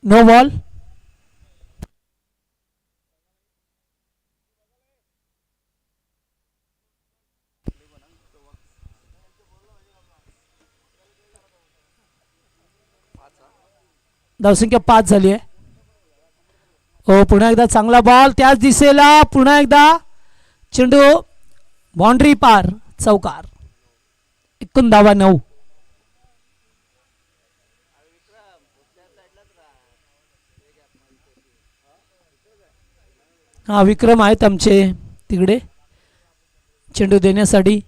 No ball. धावसंख्या 5 झाली आहे. हो पुन्हा एकदा चांगला बॉल त्याच दिशेला. पुन्हा एकदा चेंडू बाउंड्री पार चौकार. एकूण धावा 9. हा विक्रम आहेत आमचे तिकडे चेंडू देण्यासाठी.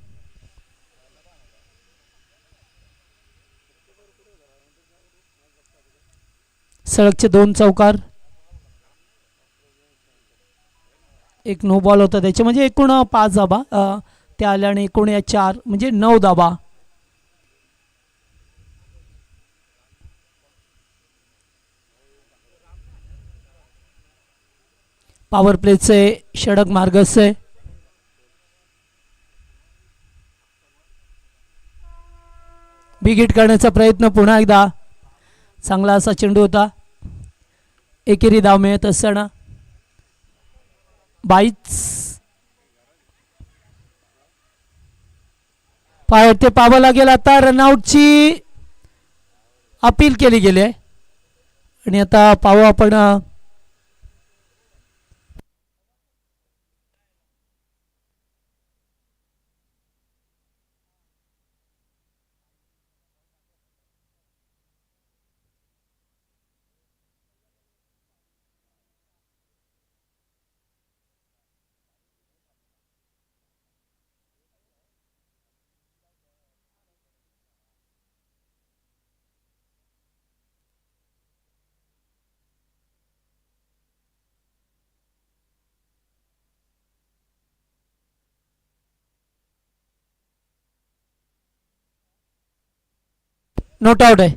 सळगचे 2 चौकार. एक नो बॉल होता त्याचे म्हणजे एकूण 5 धाबा त्या आल्याने एकूण या 4 म्हणजे 9 धाबा. पॉवर प्लेचे षडक मार्गस्थ आहे. बिग हिट करण्याचा प्रयत्न पुन्हा एकदा. चांगला असा चेंडू होता. एकेरी धाव मिळत असताना 22 पाय ते पाहावं लागेल. आता रनआउटची अपील केली गेली आहे आणि आता पाहू आपण. नोट आउट आहे.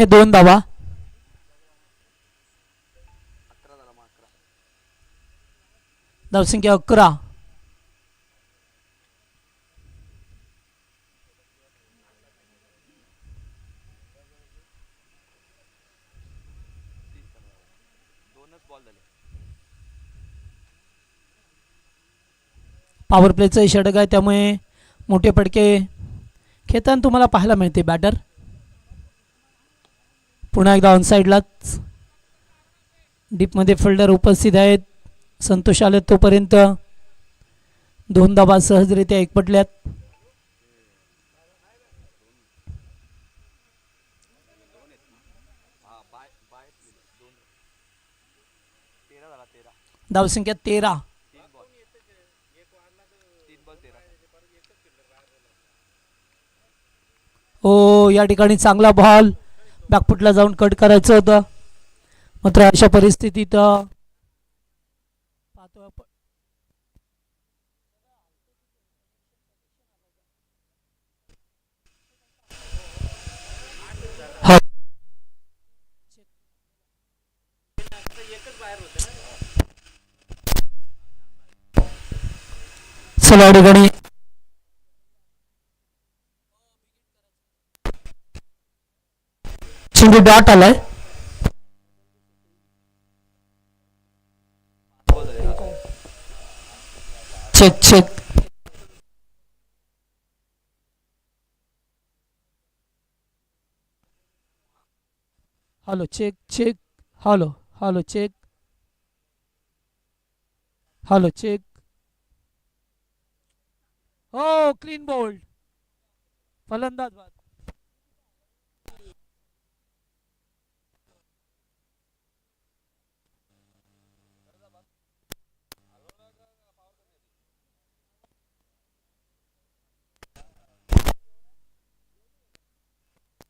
2 धावा. धावसंख्या 11. पॉवर प्लेचा षटक आहे त्यामुळे मोठे फटके खेळताना तुम्हाला पाहायला मिळते. बॅटर पुन्हा एकदा ऑन साईडलाच डीपमध्ये फिल्डर उपस्थित आहेत. संतोष आले तोपर्यंत 2 धावा सहजरित्या एकपटल्यात. धावसंख्या 13. हो या ठिकाणी चांगला बॉल बॅकफुटला जाऊन कट करायचं होतं मात्र अशा परिस्थितीत पाहतो आपण. चला या ठिकाणी चेंडू डॉट आलाय. Check check. Hello check check. Hello hello check. Hello check. हो क्लीन बोल्ड. फलंदाज बाद.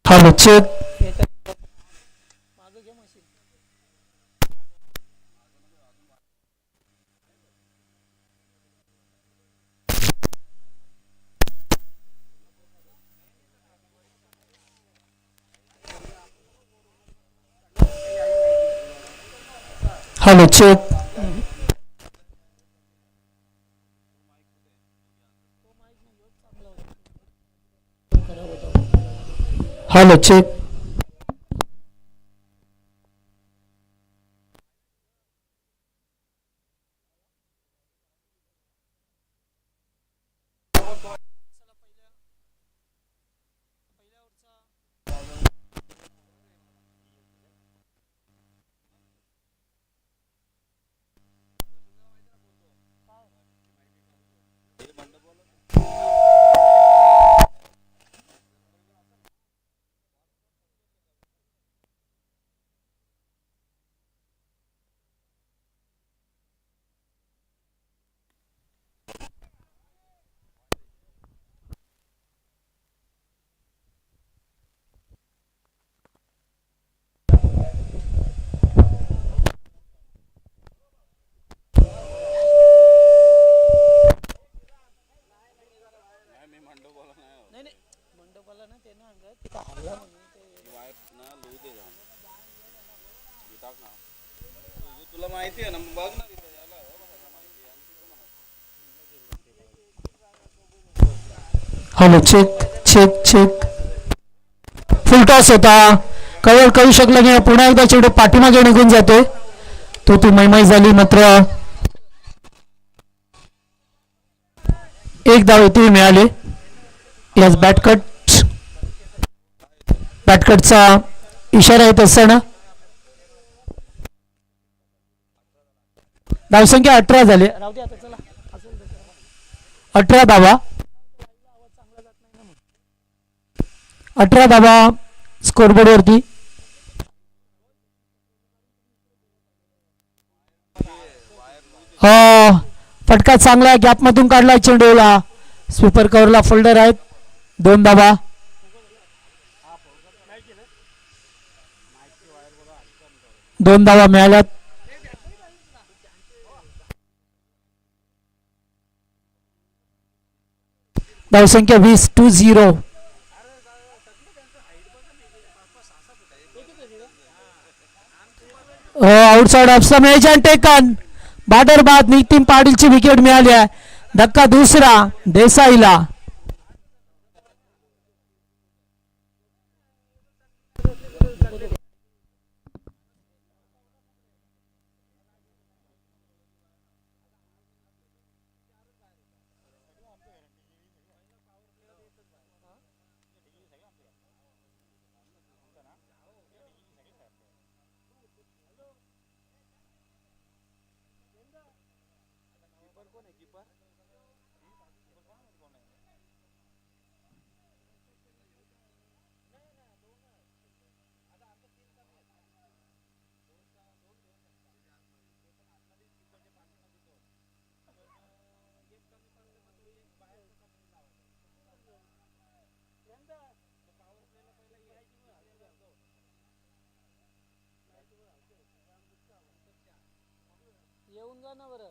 Hello check. Hello check. Hello check. तुला माहिती आहे ना, बघ ना. Hello, check check check. Full toss होता. कव्हर करू शकला नाही. पुन्हा एकदा चेंडू पाठीमागे निघून जाते. तो ती मैमाई झाली. मात्र एक धाव येथे मिळाले. याच बॅटकटचा इशारा येत असताना धावसंख्या 18 झाले. 18 धावा. 18 धावा स्कोरबोर्डवरती. फटका चांगला गॅपमधून काढला चेंडूला. स्वीपर कव्हरला फोल्डर आहेत. 2 धावा. दोन धावा मिळाल्यात. धावसंख्या 20-0. Outside of match taken. Border बाद. नितीन पाटीलची विकेट मिळाली आहे. धक्का दुसरा देसाईला. येऊन जा ना बरं.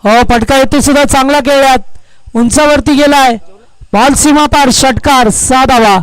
हो, फटका येथे सुद्धा चांगला खेळलात. उंचावरती गेलाय. बॉल सीमा पार. षटकार. 6 धावा.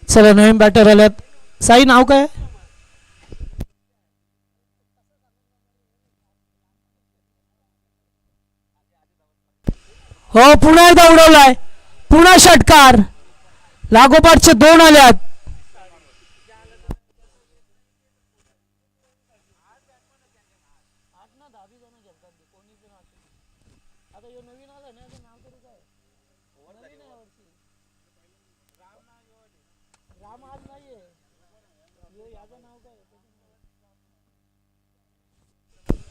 चला, नवीन बॅटर आल्यात. साई नाव काय? हो, पुन्हा एकदा उडवलाय. पुन्हा षटकार. लागोपाठचे 2 आल्यात.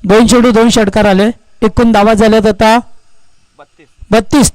दोन चेंडू 2 षटकार आले. एकूण धावा झाल्यात आता 32.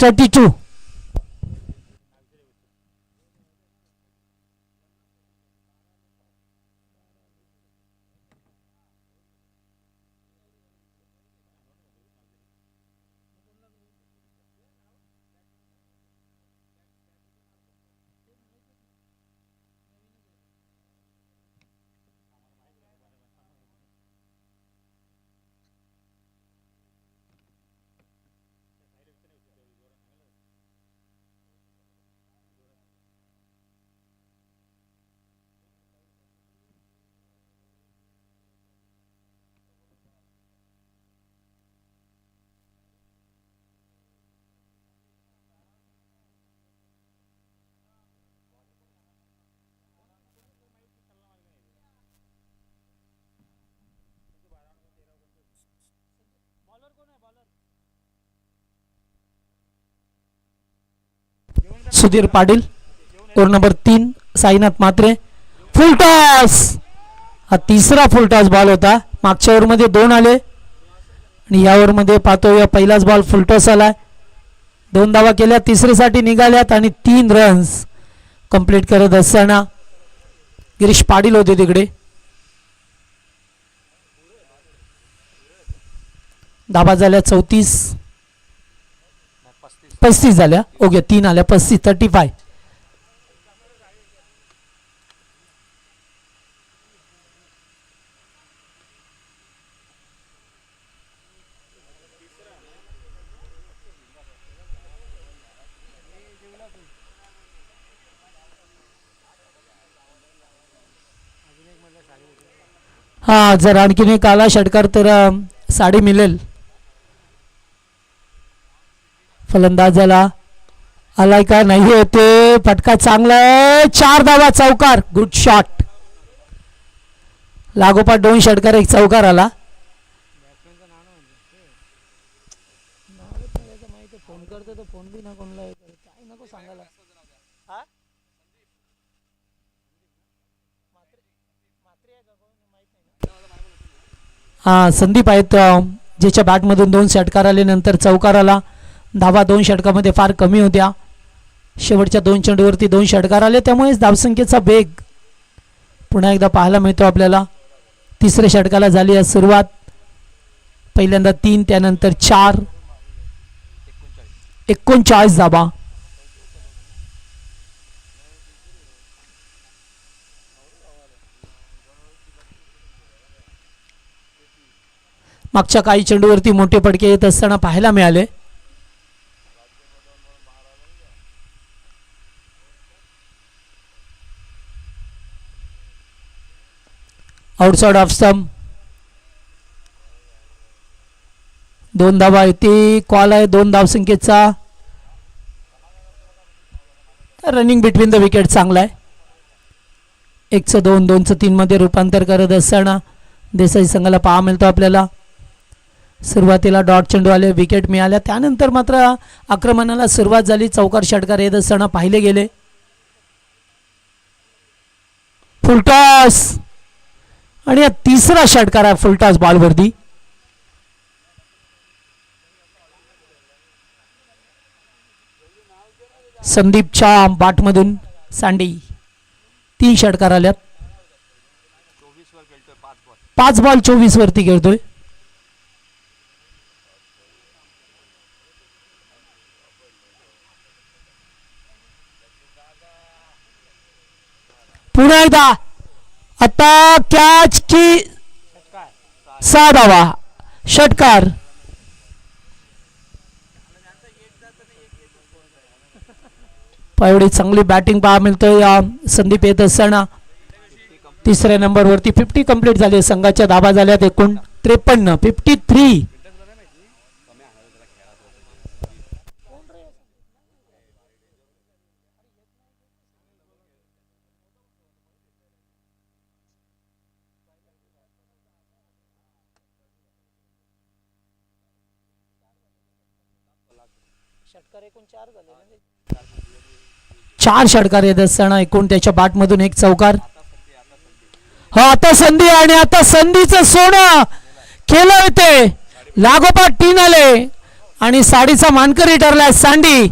Sudhir Patil. Over number 3 Sainath Mhatre. Full toss. हा तिसरा फुल टॉस बॉल होता. मागच्या ओव्हरमध्ये 2 आले आणि या ओव्हरमध्ये पाहतो या पहिलाच बॉल फुल टॉस आलाय. 2 धावा केल्या, तिसरीसाठी निघाल्यात आणि 3 रन्स कंप्लीट करत असताना गिरीश पाटील होते तिकडे. धाबा झाल्या 34, 35 झाल्या. ओके 3 आल्या, 35, 35. हा जर आणखीन एक आला षटकार तर साडी मिळेल. फलंदाजाला आलाय का नाही होते. फटका चांगला आहे. 4 धावा, चौकार. Good shot. लागोपाठ 2 षटकार, 1 चौकार आला. फोन करतो तर फोन बी ना कोणला काय नको सांगायला. हा संदीप आहेत ज्याच्या बॅटमधून 2 षटकार आले, नंतर चौकार आला. धावा 2 षटकामध्ये फार कमी होत्या. शेवटच्या 2 चेंडूवरती 2 षटकार आले, त्यामुळेच धावसंख्येचा वेग पुन्हा एकदा पाहायला मिळतो आपल्याला. तिसऱ्या षटकाला झाली आहे सुरुवात. पहिल्यांदा 3, त्यानंतर 4, 39 धावा. मागच्या काही चेंडूवरती मोठे पडके येत असताना पाहायला मिळाले. Outside off stump. 2 धावा येते. कॉल आहे 2 धावसंख्येचा. रनिंग बिटवीन द विकेट चांगला आहे. 1चं 2, 2चं 3 मध्ये रूपांतर करत असताना देसाई संघाला पाहा मिळतो आपल्याला. सुरुवातीला डॉट चेंडू आले, विकेट मिळाल्या, त्यानंतर मात्र आक्रमणाला सुरुवात झाली. चौकार षटकार येत असताना पाहिले गेले. फुलटॉस आणि या तिसरा षटकार आहे फुलटॉस बॉलवरती. संदीपच्या बॅटमधून सँडी. 3 षटकार आल्यात. 5 बॉल 24 वरती खेळतोय. पुन्हा एकदा आता कॅच की 6 धावा, षटकार. एवढी चांगली बॅटिंग पाहा मिळतोय या संदीप येत असताना. तिसऱ्या नंबरवरती 50 कंप्लीट झाले. संघाच्या धावा झाल्यात एकूण 53, 53. चार षटकार येत असताना एकूण त्याच्या बॅटमधून 1 चौकार. हा आता संधी आणि आता संधीचं सोनं केलं होते. लागोपाठ 3 आले आणि साडीचा मानकरी ठरलाय सँडी.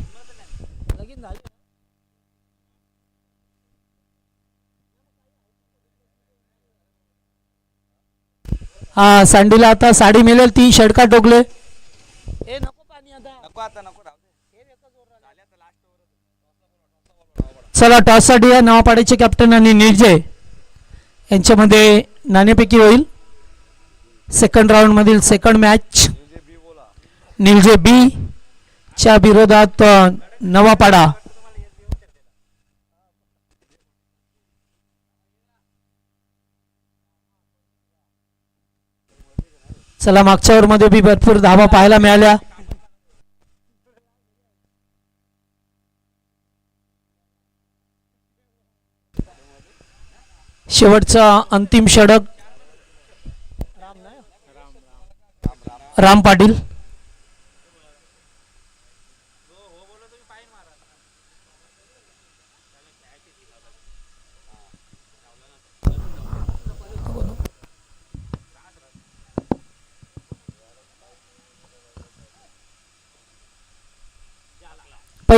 हा सँडीला आता साडी मिळेल. 3 षटकार टोकले. चला टॉससाठी या नवापाड्याचे कॅप्टन आणि निर्जय यांच्यामध्ये नाणेफेकी होईल. सेकंड राऊंड मधील सेकंड मॅच निर्जय बी च्या विरोधात नवापाडा. चला मागच्या ओव्हर मध्ये बी भरपूर धावा पाहायला मिळाल्या. शेवटचा अंतिम षटक राम पाटील.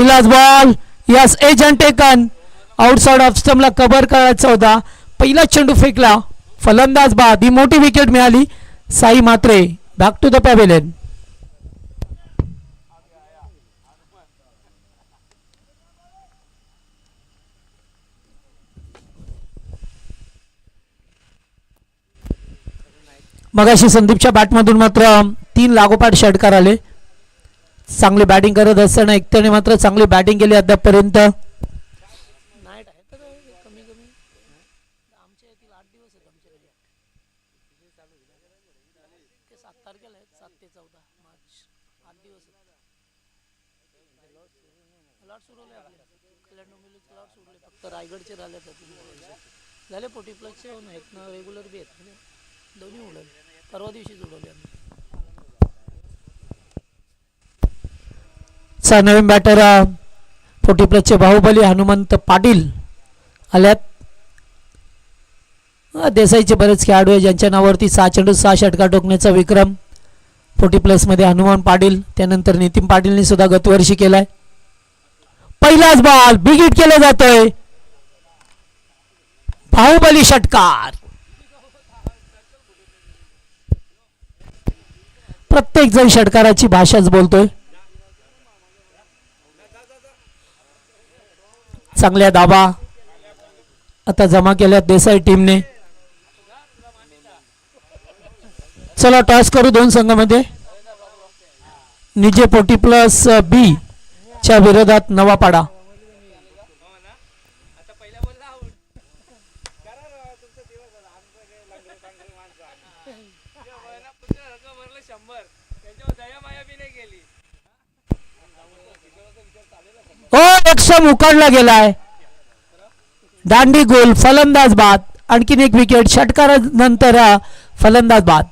पहिलाच ball. Yes, edge and taken. Outside off स्टंपला कव्हर करायचा होता. पहिला चेंडू फेकला. फलंदाज बाद. ही मोठी विकेट मिळाली. साई मात्रे बॅक टू द पॅव्हेलियन. मगाशी संदीपच्या बॅटमधून मात्र 3 लागोपाठ षटकार आले. चांगली बॅटिंग करत असताना एकट्याने मात्र चांगली बॅटिंग केली अद्यापपर्यंत. रायगडचे झाले 40 प्लसचे रेग्युलर बी आहेत दोन्ही उडवले. परवा दिवशीच उडवले आम्ही. नवीन बॅटर 40 प्लसचे बाहुबली हनुमंत पाटील आल्यात. देसाईचे बरेच खेळाडू आहे ज्यांच्या नावावरती 6 चेंडू 6 षटकार टोकण्याचा विक्रम 40 प्लस मध्ये हनुमान पाटील. त्यानंतर नितीन पाटीलने सुद्धा गतवर्षी केलाय. पहिलाच बॉल बिग हिट केलं जातोय. बाहुबली षटकार. प्रत्येक जण षटकाराची भाषाच बोलतोय. चांगल्या दाबा आता जमा केल्यात देसाई टीमने. चला टॉस करू दोन संघामध्ये. निजे 40 प्लस बी च्या विरोधात नवापाडा. हो, एक्सम उकाडला गेलाय. दांडी गोल. फलंदाज बाद. आणखीन एक विकेट. षटकारानंतर फलंदाज बाद.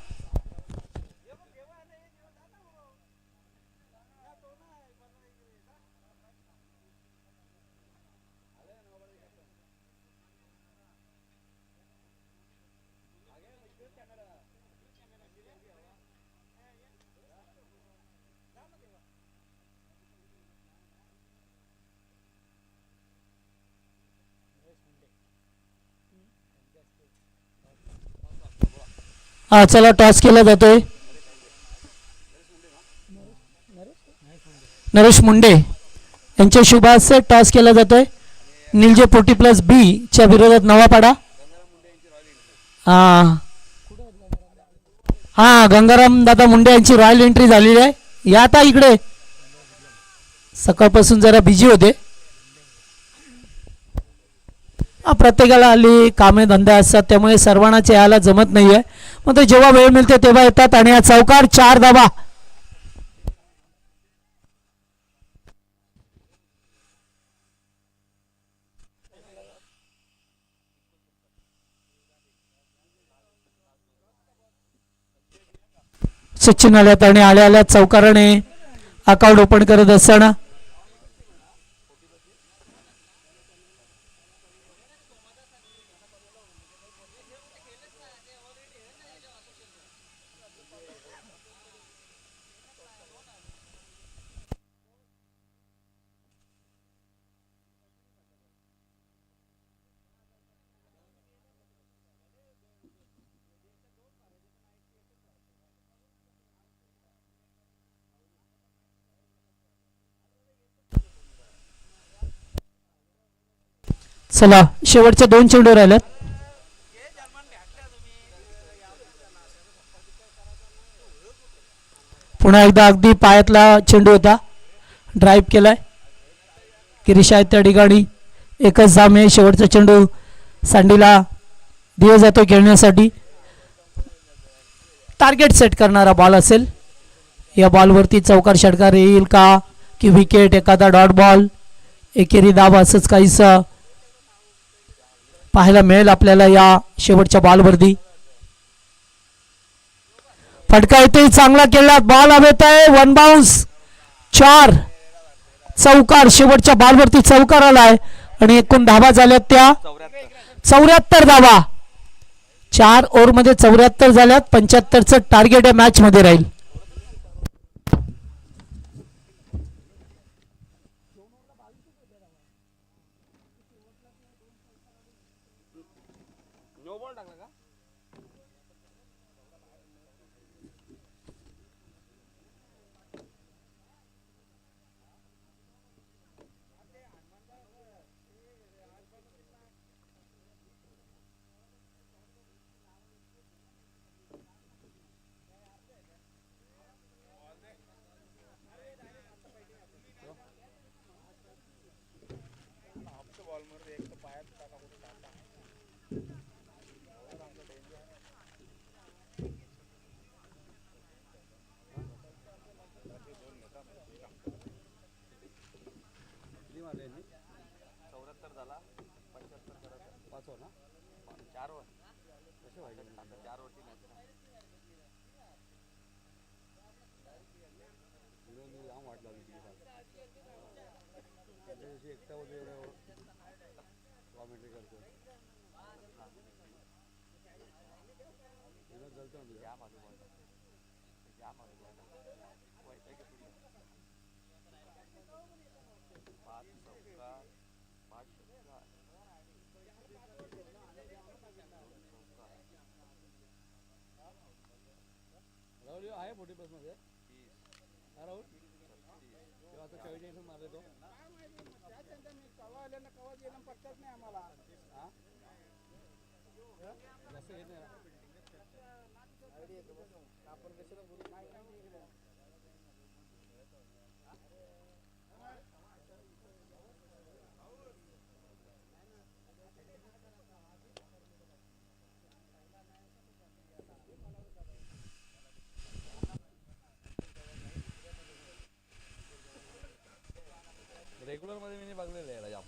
चला टॉस केला जातोय. नरेश मुंडे यांच्या शुभास टॉस केला जातोय. निलजे 40 प्लस बी च्या विरोधात नवापाडा. हा गंगाराम दादा मुंडे यांची रॉयल एंट्री झालेली आहे. या आता इकडे. सकाळपासून जरा बिझी होते. प्रत्येकाला हल्ली कामे धंदे असतात त्यामुळे सर्वांनाच यायला जमत नाहीये. मग ते जेव्हा वेळ मिळते तेव्हा येतात. आणि हा चौकार 4 धावा. सचिन आल्यात आणि आल्या चौकाराने अकाउंट ओपन करत असताना चला शेवटच्या 2 चेंडू राहिल्यात. पुन्हा एकदा अगदी पायातला चेंडू होता. ड्राईव्ह केलाय. गिरीश आहेत त्या ठिकाणी. एकच धाम आहे. शेवटचा चेंडू सांडीला दिला जातो खेळण्यासाठी. टार्गेट सेट करणारा बॉल असेल. या बॉलवरती चौकार षटकार येईल का की विकेट, एखादा डॉट बॉल, एकेरी दाब असंच काहीच पाहायला मिळेल आपल्याला या शेवटच्या बॉलवरती. फटका येतोय. चांगला केला. बॉल हवेत आहे. 1 बाउन्स. 4 चौकार. शेवटच्या बॉलवरती चौकार आलाय आणि एकूण धावा झाल्यात त्या 74 धावा. 4 ओव्हरमध्ये 74 झाल्यात. 75चं टार्गेट या मॅच मध्ये राहील. बॉल टाकला का? बॉल मध्ये एक पायात टाका कुठे टाका किती मारले यांनी? 74 झाला 75 करत 5 हो ना 4 वर कसे व्हायचे आता 4 वरती मॅच मी लांब वाट लावली तिथे त्याच्याशी एकटा होते एवढं कॉमेंट्री करतो जलतो ना तुझ्या माझं राहुल आहे 40 प्लस मध्ये हा राहुल तेव्हा आता 40 मारले तो कवा आले ना कवा गेला पटत नाही आम्हाला हा जास्त घेत नाही आपण कशाला बोलू नाही रेग्युलर मध्ये मी बघलेलं आहे जाम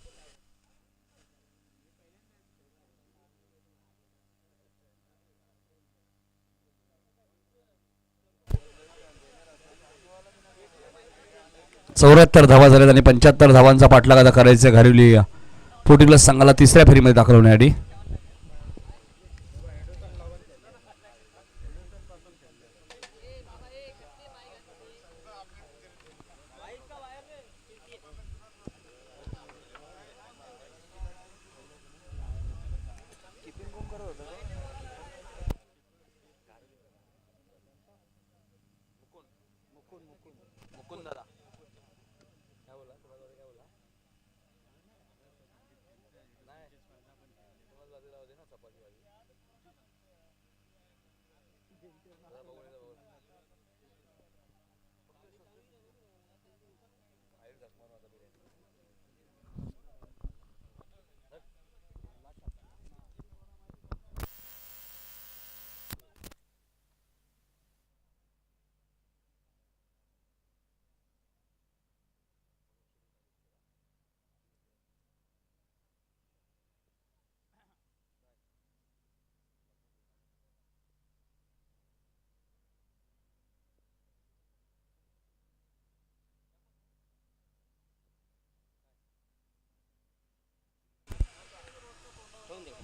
चौऱ्याहत्तर धावा झाल्यात आणि 75 धावांचा पाठलाग आता करायचा घारिवली 40 प्लस संघाला तिसऱ्या फेरीमध्ये दाखल होण्यासाठी. मुकुंद दादा काय बोला तुम्हाला काय बोला नाही तुम्हाला बाजू राहू दे ना चपाती भाजी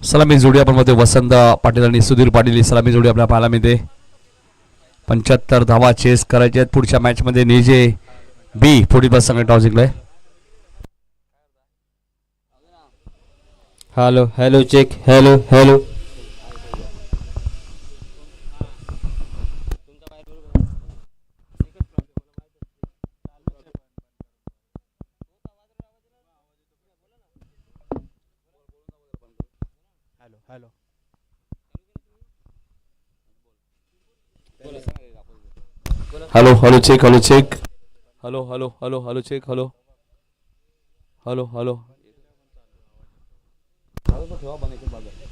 सलामी जोडी आपण मध्ये वसंत पाटील आणि सुधीर पाटील ही सलामी जोडी आपल्याला पाहायला मिळते. 75 धावा चेस करायचे आहेत पुढच्या मॅच मध्ये. नेजे बी 40 प्लस संघ टॉस जिंकलाय. Hello hello check hello hello hello hello check hello check hello hello hello hello check hello hello hello ठेवा बनेल बाजार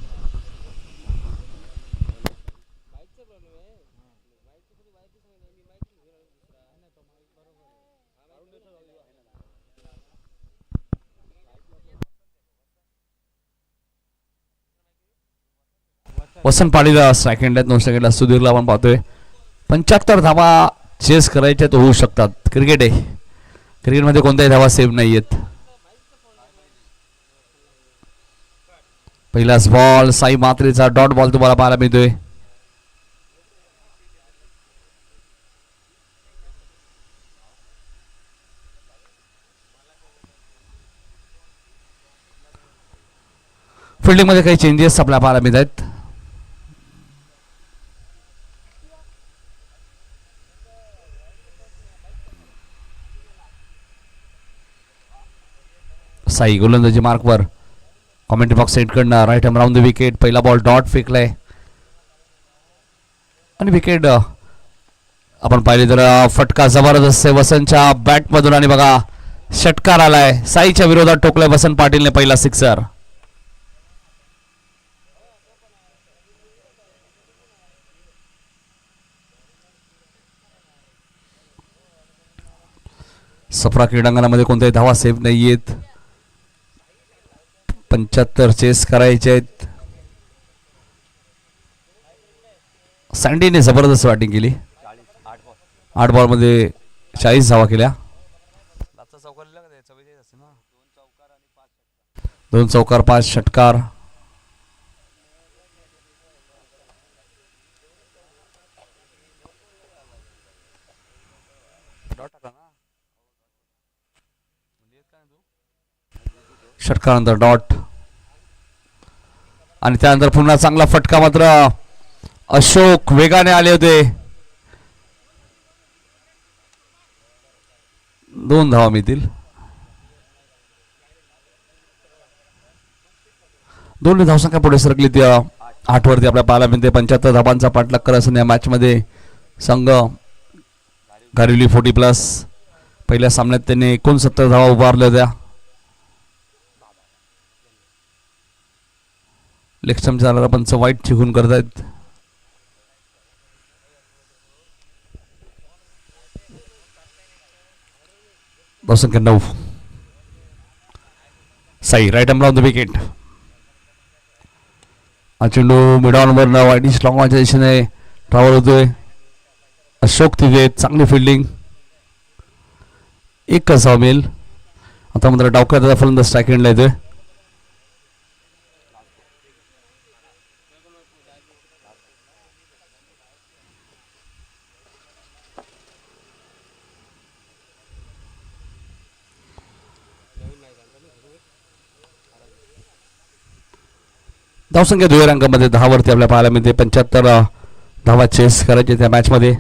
वसंत पाटील सेकंड आहेत 2 सेकंडला सुधीरला आपण पाहतोय. 75 धावा चेस करायच्यात होऊ शकतात. क्रिकेट आहे क्रिकेटमध्ये कोणत्याही धावा सेव्ह नाही आहेत. पहिलाच बॉल साई मात्रेचा डॉट बॉल तुम्हाला पाहायला मिळतोय. फिल्डिंग मध्ये काही चेंजेस आपल्याला पाहायला मिळत आहेत. साई गोलंदाजी मार्कवर. कॉमेंट्री बॉक्स सेट कडनं right arm round the wicket. पहिला बॉल डॉट फेकलाय आणि विकेट आपण पाहिले तर फटका जबरदस्त आहे वसंतच्या बॅटमधून आणि बघा षटकार आलाय. साईच्या विरोधात ठोकलाय वसंत पाटीलने पहिला सिक्सर. सफरा क्रीडांगणामध्ये कोणत्याही धावा सेव्ह नाहीयेत. 75 चेस करायचे आहेत. सँडीने जबरदस्त बॅटिंग केली. 8 बॉलमध्ये 40 धावा केल्या. 2 चौकार 5 षटकार. षटकानंतर डॉट आणि त्यानंतर पुन्हा चांगला फटका. मात्र अशोक वेगाने आले होते. 2 धावा मिळतील. 2 धावसंख्या पुढे सरकली. ती 8 वरती आपल्या पाहायला मिळते. 75 धावांचा पाठलाग करत असताना या मॅच मध्ये संघ घारिवली 40+. पहिल्या सामन्यात त्यांनी 69 धावा उभारल्या होत्या. लेक्स्टमच्या पंच वाईट चिकून करतायत. धावसंख्या 9. Sai right arm round the wicket. हा चेंडू मिडॉन वर वाईट स्लॉंगच्या दिशेने ट्रॅव्हल होतोय. अशोक तिथे चांगली फिल्डिंग. 1 धाव मिळेल. आता मात्र डावख्याचा फलंदाज स्ट्राईक एंडला येतोय. धावसंख्या दुहेरी अंकामध्ये 10 वरती आपल्या पाहायला मिळते. 75 धावा चेस करायचे त्या मॅच मध्ये.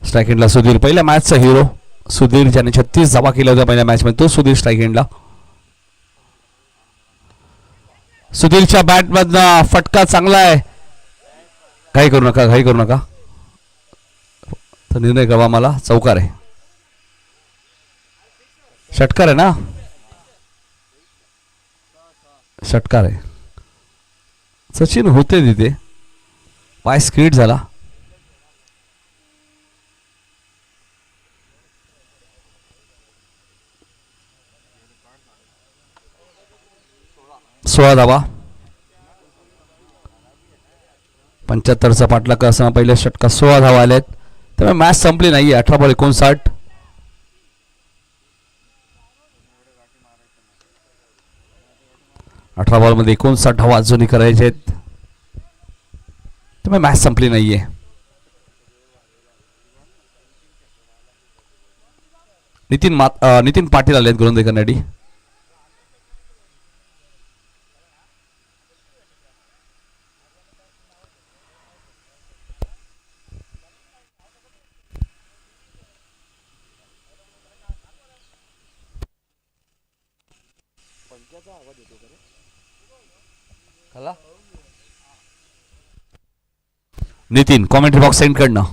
स्ट्राईक एंडला सुधीर. पहिल्या मॅचचा हिरो सुधीर ज्याने 36 धावा केल्या होत्या पहिल्या मॅच मध्ये, तो सुधीर स्ट्राईक एंडला. सुधीरच्या बॅट मधला फटका चांगला आहे. घाई करू नका. तर निर्णय कळवा मला. चौकार आहे. षटकार आहे ना. षटकार आहे. सचिन होते तिथे. पाय स्क्रीड झाला. सोळा धावा. 75चा पाठलाग असताना पहिल्या षटकात 16 धावा आल्यात. त्यामुळे मॅच संपली नाहीये. 18 बॉल 59. 18 बॉलमध्ये 59 धावा अजूनही करायचे आहेत. त्यामुळे मॅच संपली नाहीये. नितीन पाटील आलेत गोलंदाजी करण्यासाठी. नितीन कॉमेंट्री बॉक्स सेंड कडनं.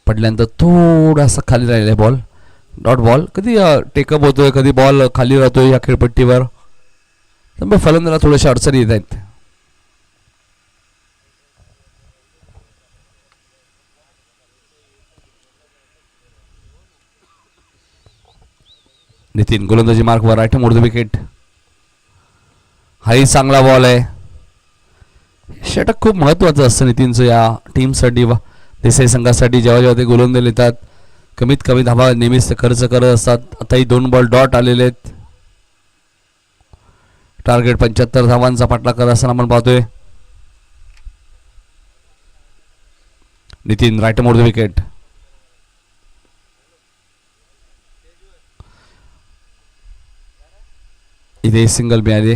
पडल्यानंतर थोडासा खाली राहिलाय बॉल. Dot ball. कधी टेकअप होतोय, कधी बॉल खाली राहतोय या खेळपट्टीवर. त्यामुळे फलंदाजाला थोड्याशा अडचणी येत आहेत. नितीन गोलंदाजी मार्कवर. Right mode the wicket. हाही चांगला बॉल आहे. षटक खूप महत्वाचं असतं नितीनचं या टीमसाठी, देसाई संघासाठी. जेव्हा ते गोलंदाज येतात कमीत कमी धावा नेहमीच खर्च करत असतात. आताही 2 बॉल डॉट आलेले आहेत. टार्गेट 75 धावांचा पाठलाग करत असताना आपण पाहतोय. Nitin right mode the wicket. इथे सिंगल मिळाले.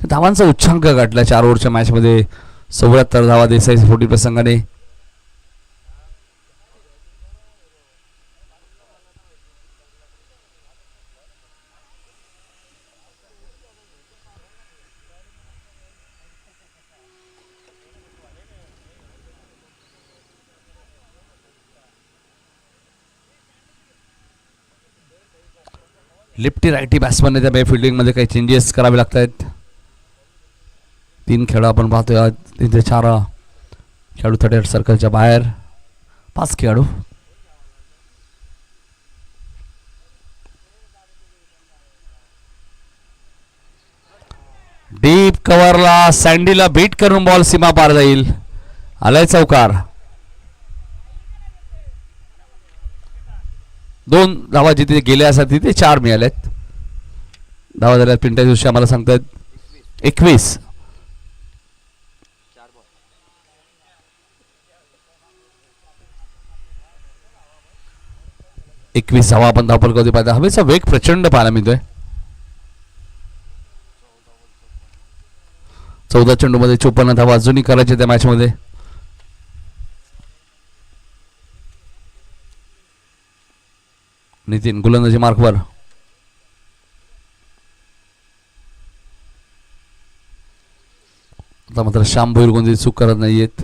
धावांचा उच्चांक गाठला 4 ओव्हरच्या मॅच मध्ये. 74 धावा देसाई फोर्टी प्लस संघाने. लेफ्टी रायटी बॅट्समन त्या फिल्डिंगमध्ये काही चेंजेस करावे लागत आहेत. 3 खेळाडू आपण पाहतोय आज. 3 ते 4 खेळाडू 38 सर्कलच्या बाहेर. 5 खेळाडू. डीप कव्हरला सँडीला बीट करून बॉल सीमा पार जाईल. आलाय चौकार. 2 धावा जिथे गेल्या असतात तिथे 4 मिळाल्यात. धावा झाल्यात पिंट्या दिवशी आम्हाला सांगतात 21. धावा आपण धावपल कधी पाहिजे. हवेचा वेग प्रचंड पाहायला मिळतोय. 14 चेंडूमध्ये 54 धावा अजूनही करायचे त्या मॅच मध्ये. नितीन गोलंदाजी मार्कवर. आता मात्र श्याम भोईर कोणती चूक करत नाहीयेत.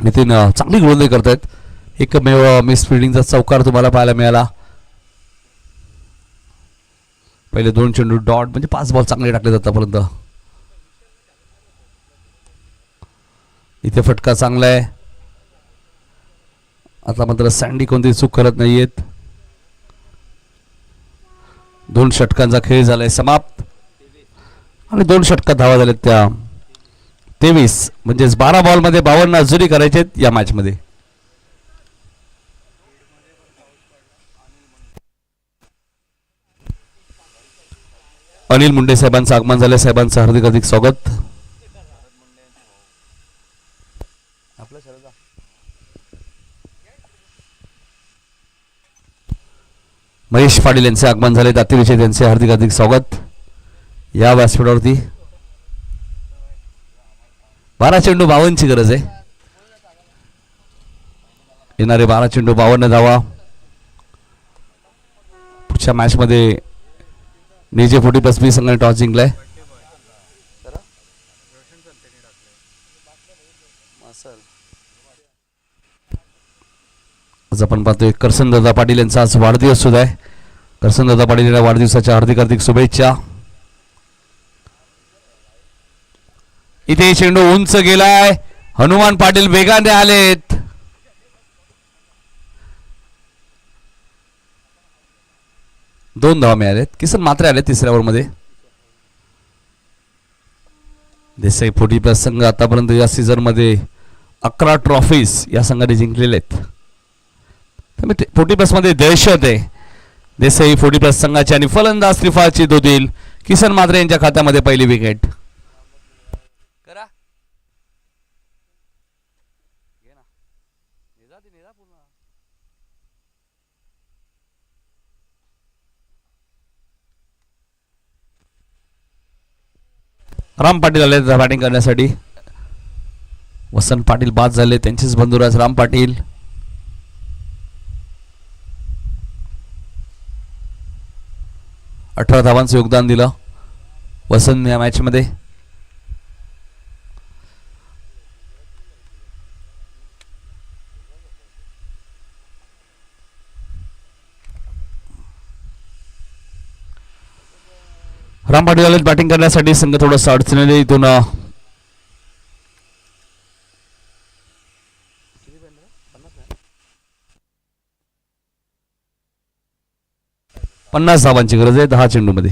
नितीन चांगली गोलंदाजी करतायत. एकमेव मिस फिल्डिंगचा चौकार तुम्हाला पाहायला मिळाला. पहिले 2 चेंडू डॉट म्हणजे 5 बॉल चांगले टाकले आतापर्यंत. इथे फटका चांगला आहे. आता मात्र सँडी कोणती चूक करत नाहीयेत. 2 षटकांचा खेळ झालाय समाप्त आणि 2 षटकात धावा झाल्यात त्या 23 म्हणजेच 12 बॉल मध्ये 52 अजूनही करायचे या मॅच मध्ये. अनिल मुंडे साहेबांचं आगमन झालं. साहेबांचं हार्दिक स्वागत. महेश पाटील यांचे आगमन झाले. दातीविषयी त्यांचे हार्दिक स्वागत या व्यासपीठावरती. 12 चेंडू 52 ची गरज आहे. येणारे 12 चेंडू 52 धावा. पुढच्या मॅच मध्ये नीजे 40+ बी संघाने टॉस जिंकलाय. आज आपण पाहतोय करसन दादा पाटील यांचा आज वाढदिवस सुद्धा आहे. करसन दादा पाटील यांना वाढदिवसाच्या हार्दिक शुभेच्छा. इथे चेंडू उंच गेलाय. हनुमान पाटील वेगाने आलेत. दोन धावा मिळालेत. किसन मात्रे आले तिसऱ्या ओव्हरमध्ये. देसाई 40+ संघ आतापर्यंत या सीझन मध्ये 11 ट्रॉफीज या संघाने जिंकलेले आहेत. 40+ मध्ये दहशत आहे देसाई 40+ संघाची. आणि फलंदाज त्रिफाची दोदिल. किसन मात्रे यांच्या खात्यामध्ये पहिली विकेट. राम पाटील आले बॅटिंग करण्यासाठी. वसंत पाटील बाद झाले. त्यांचेच बंधुराज राम पाटील. अठरा धावांचं योगदान दिलं वसंत या मॅच मध्ये. राम पाटील आले बॅटिंग करण्यासाठी. संघ थोडंसं अडचणीने इथून 50 धावांची गरज आहे 10 चेंडू मध्ये.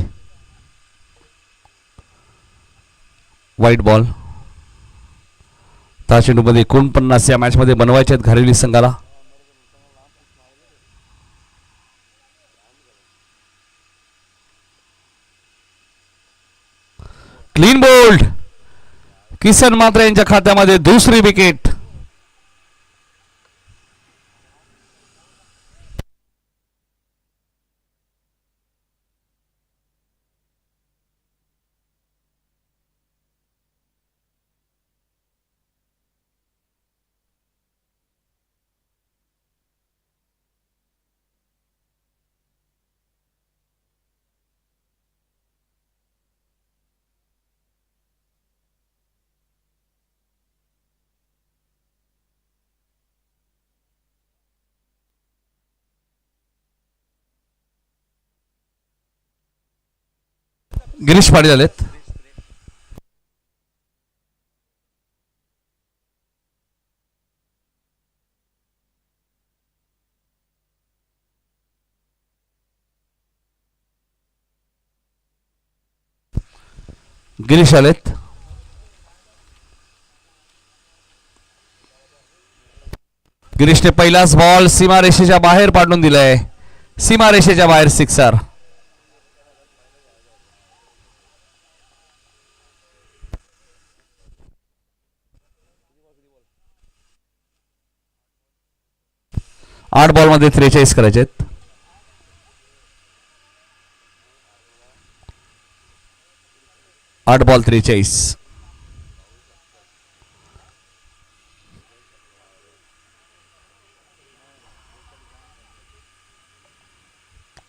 वाईट बॉल. 10 चेंडू मध्ये 49 या मॅच मध्ये बनवायचे आहेत घारेली संघाला. Clean bowled. किसन मात्रे यांच्या खात्यामध्ये दुसरी विकेट. गिरीश पाटील आलेत. गिरीश आलेत. गिरीशने पहिलाच बॉल सीमारेषेच्या बाहेर पाडून दिलाय. सीमारेषेच्या बाहेर सिक्सर. आठ बॉल मध्ये 43 करायचे आहेत. आठ बॉल 43.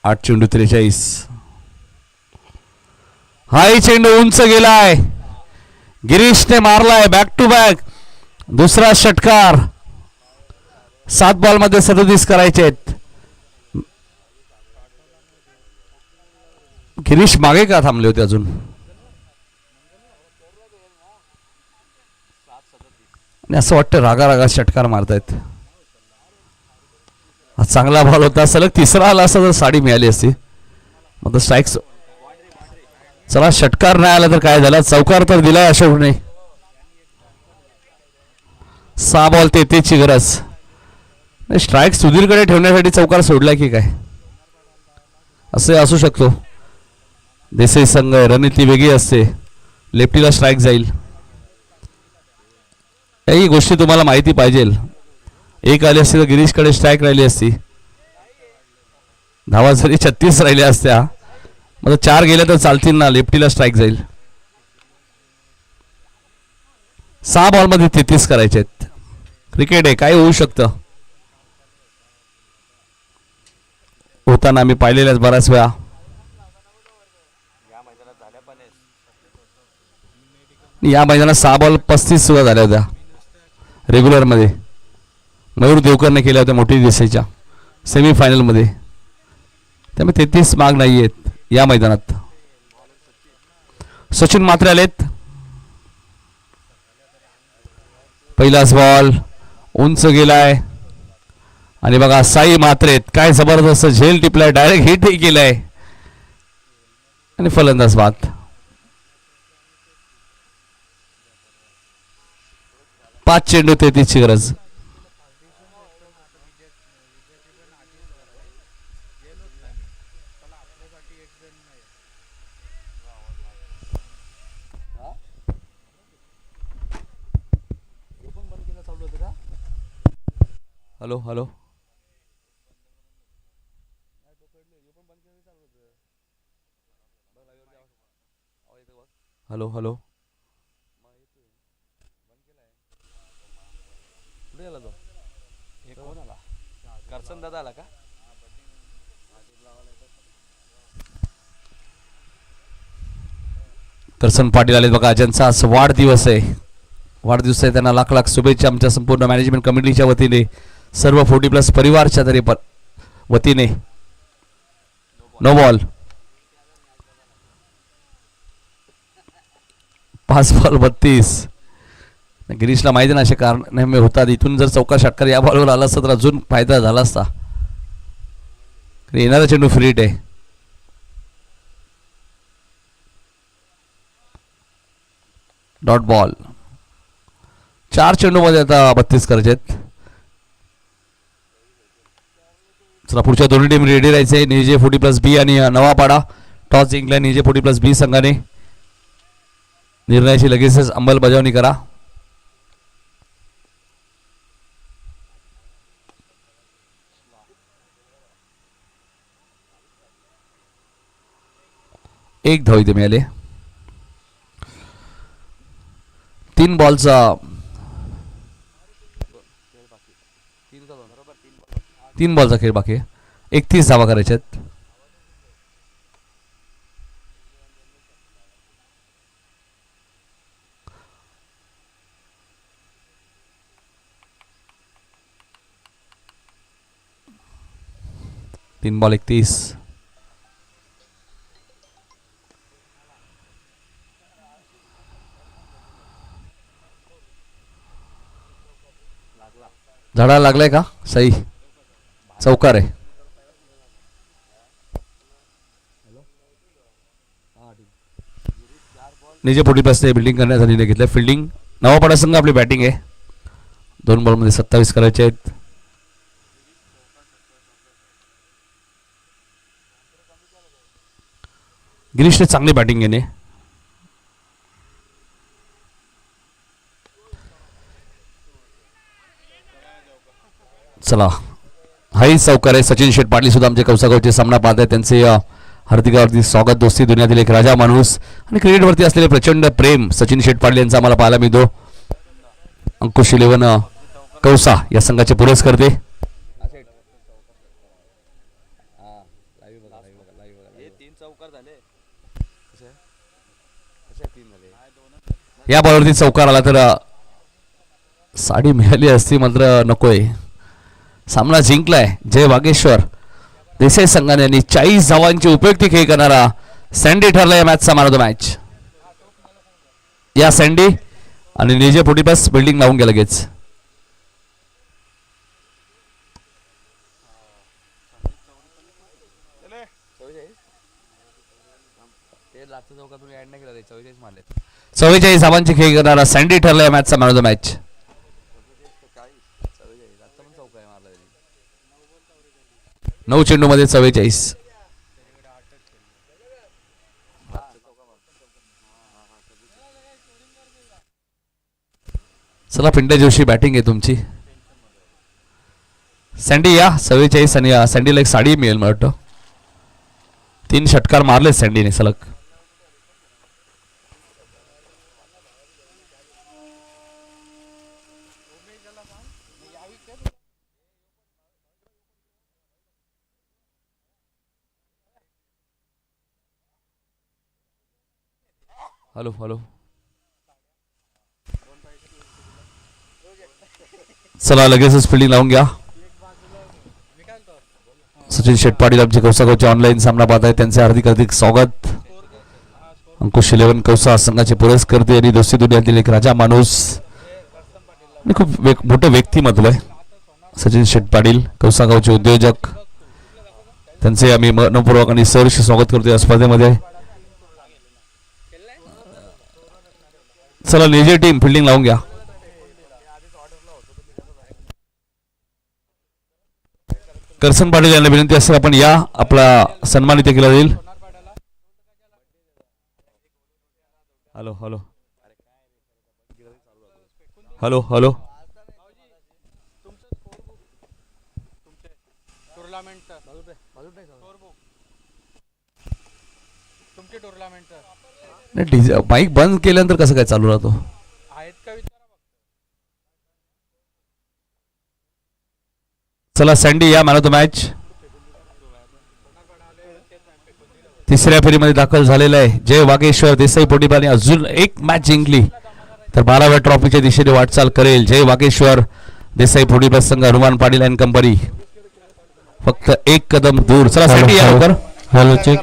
आठ चेंडू 43. हाही चेंडू उंच गेलाय. गिरीशने मारलाय बॅक टू बॅक दुसरा षटकार. 7 बॉल मध्ये 37 करायचे आहेत. गिरीश मागे का थांबले होते अजून? आणि असं वाटतं रागा रागा षटकार मारतायत. हा चांगला बॉल होता. सलग तिसरा आला असता तर साडी मिळाली असती. मग स्ट्राईक. चला षटकार नाही आला तर काय झालं. चौकार तर दिलाय अशोकने. 6 बॉल 33 ची गरज. स्ट्राईक सुधीरकडे ठेवण्यासाठी चौकार सोडलाय की काय असे असू शकतो. देसाई संघ रणनीती वेगळी असते. लेफ्टीला स्ट्राईक जाईल. ही गोष्टी तुम्हाला माहिती पाहिजे. एक आली असती तर गिरीशकडे स्ट्राईक राहिली असती. धावा जरी 36 राहिल्या असत्या मग 4 गेल्या तर चालतील ना. लेफ्टीला स्ट्राईक जाईल. 6 बॉल मध्ये 33 करायचे आहेत. क्रिकेट आहे काय होऊ शकतं. होताना आम्ही पाहिलेल्याच बऱ्याच वेळा. या मैदानात 6 बॉल 35 सुद्धा झाल्या होत्या रेग्युलर मध्ये. मयूर देवकरने केल्या होत्या मोठी देसाईच्या सेमीफायनल मध्ये. त्यामुळे 33 माग नाही आहेत या मैदानात. सचिन मात्रे आलेत. पहिलाच बॉल उंच गेलाय आणि बघा साई मात्रेत काय जबरदस्त झेल टिपलाय. डायरेक्ट हिटही केलाय आणि फलंदाज बाद. पाच चेंडू 33 ची गरज. हॅलो हॅलो हॅलो हॅलो कुठे गेला तो? कोण आला? करसन दादा आला का? करसन पाटील आले बघा. ज्यांचा आज वाढदिवस आहे. वाढदिवस आहे त्यांना लाख लाख शुभेच्छा आमच्या संपूर्ण मॅनेजमेंट कमिटीच्या वतीने सर्व 40+ परिवारच्या तरी वतीने. No ball. 5 बॉल 32. गिरीशला माहिती ना असे कारण नेहमी होतात. इथून जर चौका षटकार या बॉलवर आला असता तर अजून फायदा झाला असता. येणारा चेंडू फ्रीट आहे. Dot ball. 4 चेंडू मध्ये आता 32 करायचे आहेत. चला पुढच्या दोन्ही टीम रेडी राहायचे. निजे 40+B आणि नवापाडा. टॉस जिंकला निजे 40+B संघाने. निर्णयाची लगेचच अंमलबजावणी करा. एक धाव इथे मिळाले. 3 बॉलचा 3 बॉलचा खेळ बाकी आहे. 31 धावा करायच्यात. तीन बॉल 31. झाडाला लागलाय का? सही. चौकार आहे. निजे पोटी बसते बिल्डिंग करण्याचा निर्णय घेतला. फिल्डिंग नवापाडा संघ आपली बॅटिंग आहे. 2 बॉलमध्ये 27 करायचे आहेत. गिरीशने चांगली बॅटिंग घेणे. चला हाही चौकार आहे. सचिन शेठ पाटील सुद्धा आमचे कौसागावचे सामना पाहत आहेत. त्यांचे हार्दिक स्वागत. दोस्ती दुनियातील एक राजा माणूस आणि क्रिकेटवरती असलेले प्रचंड प्रेम सचिन शेठ पाटील यांचा आम्हाला पाहायला मिळतो. अंकुश 11 कौसा या संघाचे पुरस्कर्ते. या बॉलवरती चौकार आला तर साडी मिळाली असती, मात्र नकोय. सामना जिंकलाय जय वागेश्वर देसाई संघाने आणि 40 धावांची उपयुक्ती खेळ करणारा सँडी ठरला या मॅचचा मॅन ऑफ द मॅच. या सँडी आणि निजे पोटी बस बिल्डिंग लावून गेला लगेच. चव्वेचाळीस धावांची खेळ करणारा सँडी ठरला या मॅचचा मॅन ऑफ द मॅच. नऊ चेंडू मध्ये 44. चला पिंट्या जोशी बॅटिंग आहे तुमची. सँडी या 44 आणि सँडीला एक साडी मिळेल मला वाटतं. 3 षटकार मारले सँडीने सलग. Hello hello. चला लगेचच फिल्डिंग लावून घ्या. सचिन शेठ पाटील आमचे कौसागावचे ऑनलाईन सामना पाहत आहेत. त्यांचे हार्दिक स्वागत. अंकुश 11 कौसा संघाचे पुरस्कर्ते आणि दोस्ती दुनियातील एक राजा माणूस आणि खूप मोठं व्यक्तिमत्व आहे सचिन शेठ पाटील कौसागावचे उद्योजक. त्यांचे आम्ही मनपूर्वक आणि सहर्ष स्वागत करतो या स्पर्धेमध्ये. चला निजे टीम फिल्डिंग लावून घ्या. करसन पाटील यांना विनंती असेल आपण या, आपला सन्मानित केला जाईल. Hello hello hello hello. Mike बंद केल्यानंतर कसं काय चालू राहतो? चला सँडी या मॅन ऑफ द मॅच. तिसऱ्या फेरीमध्ये दाखल झालेला आहे. जय वागेश्वर देसाई पोटीबाने अजून एक मॅच जिंकली तर 12व्या ट्रॉफीच्या दिशेने वाटचाल करेल. जय वागेश्वर देसाई पोटीबा संघ हनुमान पाटील अँड कंपनी फक्त एक कदम दूर. चला सँडी या लवकर. Hello check.